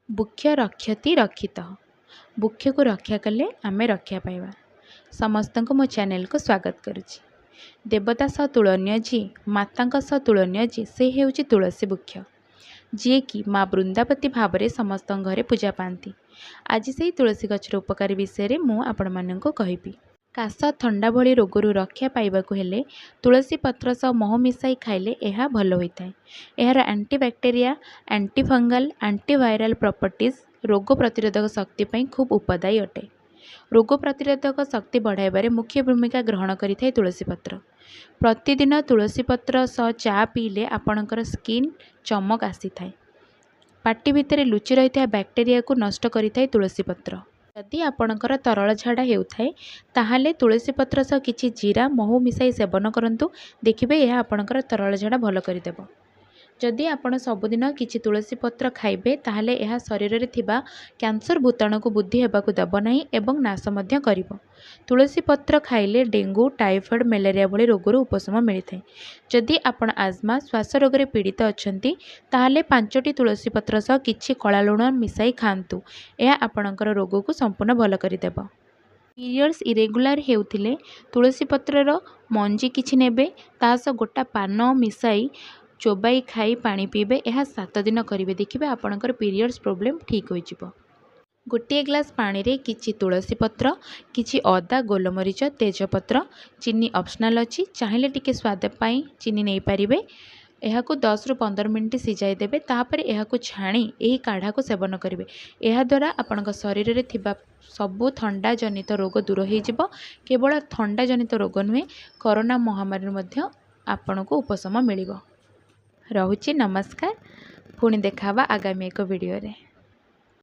ବୃକ୍ଷ ରକ୍ଷତି ରକ୍ଷିତଃ। ବୃକ୍ଷକୁ ରକ୍ଷା କଲେ ଆମେ ରକ୍ଷା ପାଇବା। ସମସ୍ତଙ୍କୁ ମୋ ଚ୍ୟାନେଲକୁ ସ୍ୱାଗତ କରୁଛି। ଦେବତା ସହ ତୁଳନୀୟ ଯିଏ, ମାତାଙ୍କ ସହ ତୁଳନୀୟ ଯିଏ, ସେ ହେଉଛି ତୁଳସୀ ବୃକ୍ଷ, ଯିଏକି ମା ବୃନ୍ଦାବତୀ ଭାବରେ ସମସ୍ତଙ୍କ ଘରେ ପୂଜା ପାଆନ୍ତି। ଆଜି ସେହି ତୁଳସୀ ଗଛର ଉପକାରୀ ବିଷୟରେ ମୁଁ ଆପଣମାନଙ୍କୁ କହିବି। କାଶ, ଥଣ୍ଡା ଭଳି ରୋଗରୁ ରକ୍ଷା ପାଇବାକୁ ହେଲେ ତୁଳସୀ ପତ୍ର ସହ ମହୁ ମିଶାଇ ଖାଇଲେ ଏହା ଭଲ ହୋଇଥାଏ। ଏହାର ଆଣ୍ଟିବ୍ୟାକ୍ଟେରିଆ, ଆଣ୍ଟିଫଙ୍ଗଲ, ଆଣ୍ଟିଭାଇରାଲ ପ୍ରପର୍ଟିଜ୍ ରୋଗ ପ୍ରତିରୋଧକ ଶକ୍ତି ପାଇଁ ଖୁବ୍ ଉପଦାୟୀ ଅଟେ। ରୋଗ ପ୍ରତିରୋଧକ ଶକ୍ତି ବଢ଼ାଇବାରେ ମୁଖ୍ୟ ଭୂମିକା ଗ୍ରହଣ କରିଥାଏ ତୁଳସୀ ପତ୍ର। ପ୍ରତିଦିନ ତୁଳସୀ ପତ୍ର ସହ ଚା ପିଇଲେ ଆପଣଙ୍କର ସ୍କିନ୍ ଚମକ ଆସିଥାଏ। ପାଟି ଭିତରେ ଲୁଚି ରହିଥିବା ବ୍ୟାକ୍ଟେରିଆକୁ ନଷ୍ଟ କରିଥାଏ ତୁଳସୀ ପତ୍ର। ଯଦି ଆପଣଙ୍କର ତରଳ ଝାଡ଼ା ହେଉଥାଏ, ତାହେଲେ ତୁଳସୀ ପତ୍ର ସହ କିଛି ଜିରା, ମହୁ ମିଶାଇ ସେବନ କରନ୍ତୁ। ଦେଖିବେ ଏହା ଆପଣଙ୍କର ତରଳ ଝାଡ଼ା ଭଲ କରିଦେବ। ଯଦି ଆପଣ ସବୁଦିନ କିଛି ତୁଳସୀ ପତ୍ର ଖାଇବେ, ତାହେଲେ ଏହା ଶରୀରରେ ଥିବା କ୍ୟାନ୍ସର ଭୂତାଣୁକୁ ବୃଦ୍ଧି ହେବାକୁ ଦେବ ନାହିଁ ଏବଂ ନାଶ ମଧ୍ୟ କରିବ। ତୁଳସୀ ପତ୍ର ଖାଇଲେ ଡେଙ୍ଗୁ, ଟାଇଫଏଡ୍, ମ୍ୟାଲେରିଆ ଭଳି ରୋଗରୁ ଉପଶମ ମିଳିଥାଏ। ଯଦି ଆପଣ ଆଜ୍ମା, ଶ୍ୱାସ ରୋଗରେ ପୀଡ଼ିତ ଅଛନ୍ତି, ତାହେଲେ 5ଟି ତୁଳସୀ ପତ୍ର ସହ କିଛି କଳା ଲୁଣ ମିଶାଇ ଖାଆନ୍ତୁ। ଏହା ଆପଣଙ୍କର ରୋଗକୁ ସମ୍ପୂର୍ଣ୍ଣ ଭଲ କରିଦେବ। ପିରିୟଡ଼୍ସ ଇରେଗୁଲାର ହେଉଥିଲେ ତୁଳସୀ ପତ୍ରର ମଞ୍ଜି କିଛି ନେବେ, ତା ସହ ଗୋଟା ପାନ ମିଶାଇ ଚୋବାଇ ଖାଇ ପାଣି ପିଇବେ। ଏହା 7 ଦିନ କରିବେ। ଦେଖିବେ ଆପଣଙ୍କର ପିରିୟଡ଼୍ସ ପ୍ରୋବ୍ଲେମ୍ ଠିକ୍ ହୋଇଯିବ। ଗୋଟିଏ ଗ୍ଲାସ୍ ପାଣିରେ କିଛି ତୁଳସୀ ପତ୍ର, କିଛି ଅଦା, ଗୋଲମରିଚ, ତେଜପତ୍ର, ଚିନି ଅପସନାଲ୍ ଅଛି। ଚାହିଁଲେ ଟିକେ ସ୍ୱାଦ ପାଇଁ ଚିନି ନେଇପାରିବେ। ଏହାକୁ 10ରୁ 15 ମିନିଟ୍ ସିଝାଇ ଦେବେ। ତାପରେ ଏହାକୁ ଛାଣି ଏହି କାଢ଼ାକୁ ସେବନ କରିବେ। ଏହାଦ୍ୱାରା ଆପଣଙ୍କ ଶରୀରରେ ଥିବା ସବୁ ଥଣ୍ଡା ଜନିତ ରୋଗ ଦୂର ହୋଇଯିବ। କେବଳ ଥଣ୍ଡା ଜନିତ ରୋଗ ନୁହେଁ, କରୋନା ମହାମାରୀରୁ ମଧ୍ୟ ଆପଣଙ୍କୁ ଉପଶମ ମିଳିବ। ରହୁଛି, ନମସ୍କାର। ପୁଣି ଦେଖା ହେବା ଆଗାମୀ ଏକ ଭିଡ଼ିଓରେ।